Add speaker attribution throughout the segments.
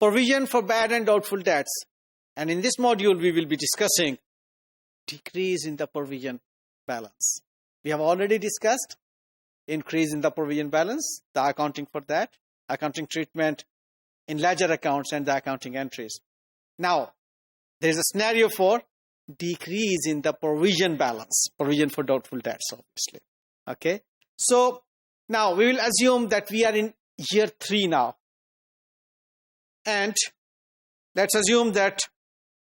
Speaker 1: provision for bad and doubtful debts. And in this module, we will be discussing decrease in the provision balance. We have already discussed increase in the provision balance, the accounting for that, accounting treatment in ledger accounts and the accounting entries. Now, there is a scenario for decrease in the provision balance, provision for doubtful debts, obviously. Okay. So, now we will assume that we are in year 3 now. And let's assume that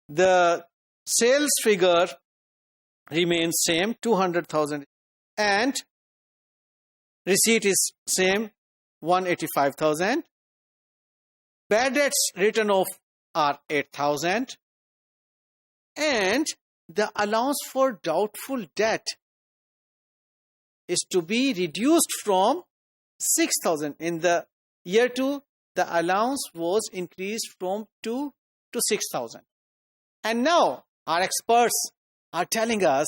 Speaker 1: the sales figure remains same, 200,000, and receipt is same, 185,000. Bad debts written off are 8,000. And the allowance for doubtful debt is to be reduced from 6,000. In the year 2, the allowance was increased from 2 to 6,000. And now our experts are telling us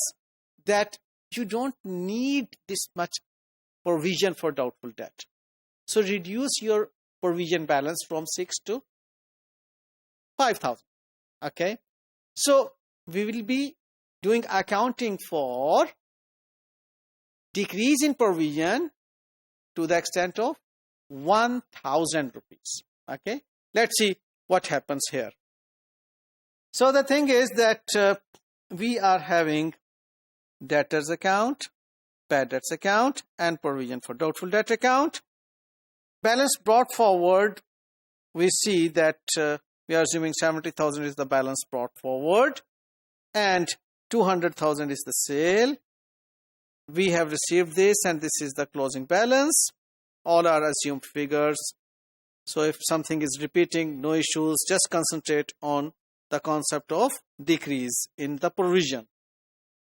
Speaker 1: that you don't need this much provision for doubtful debt. So reduce your provision balance from 6 to 5,000. Okay. So we will be doing accounting for decrease in provision to the extent of 1,000 rupees. Okay. Let's see what happens here. So the thing is that we are having debtors account, bad debts account, and provision for doubtful debt account. Balance brought forward, we see that we are assuming 70,000 is the balance brought forward and 200,000 is the sale. We have received this and this is the closing balance. All are assumed figures. So if something is repeating, no issues, just concentrate on the concept of decrease in the provision.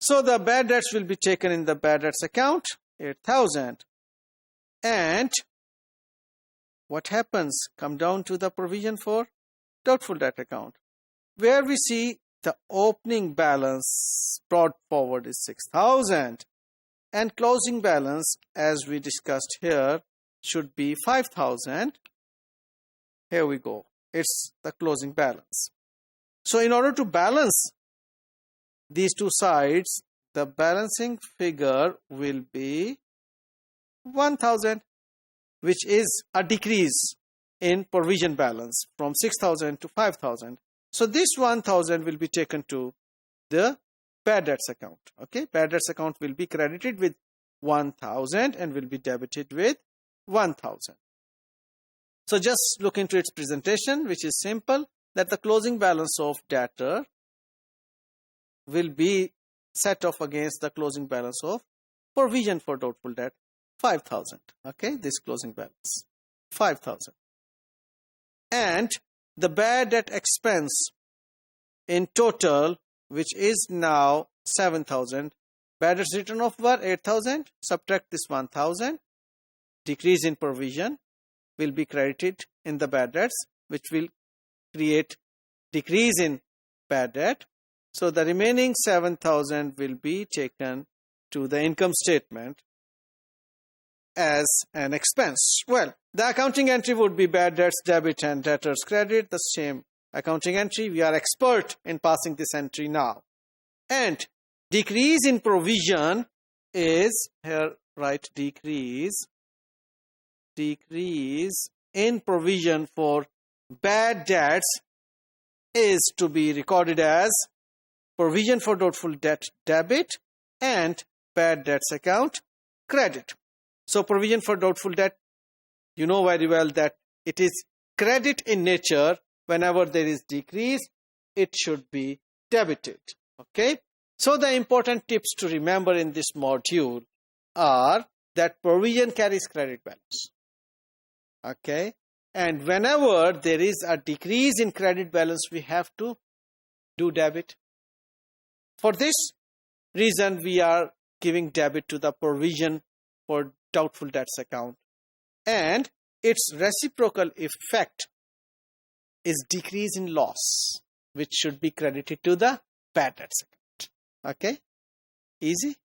Speaker 1: So the bad debts will be taken in the bad debts account, 8,000. And what happens? Come down to the provision for doubtful debt account, where we see the opening balance brought forward is 6,000 and closing balance, as we discussed here, should be 5,000. Here we go. It's the closing balance. So in order to balance these two sides, the balancing figure will be 1,000, which is a decrease in provision balance from 6,000 to 5,000. So this 1,000 will be taken to the bad debts account. Okay, bad debts account will be credited with 1,000 and will be debited with 1,000. So just look into its presentation, which is simple, that the closing balance of debtor will be set off against the closing balance of provision for doubtful debt, 5,000. Okay, this closing balance, 5,000. And the bad debt expense in total, which is now 7,000. Bad debts written off were 8,000. Subtract this 1,000. Decrease in provision will be credited in the bad debts, which will create decrease in bad debt. So the remaining 7,000 will be taken to the income statement as an expense. Well, the accounting entry would be bad debts debit and debtors credit, the same accounting entry. We are expert in passing this entry now. And decrease in provision is here, right? Decrease in provision for bad debts is to be recorded as provision for doubtful debt debit and bad debts account credit. So provision for doubtful debt, you know very well that it is credit in nature. Whenever there is decrease, it should be debited. Okay. So the important tips to remember in this module are that provision carries credit balance. Okay. And whenever there is a decrease in credit balance, we have to do debit. For this reason, we are giving debit to the provision for doubtful debts account. And its reciprocal effect is decrease in loss, which should be credited to the bad debts account. Okay? Easy?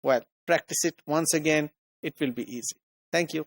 Speaker 1: Well, practice it once again. It will be easy. Thank you.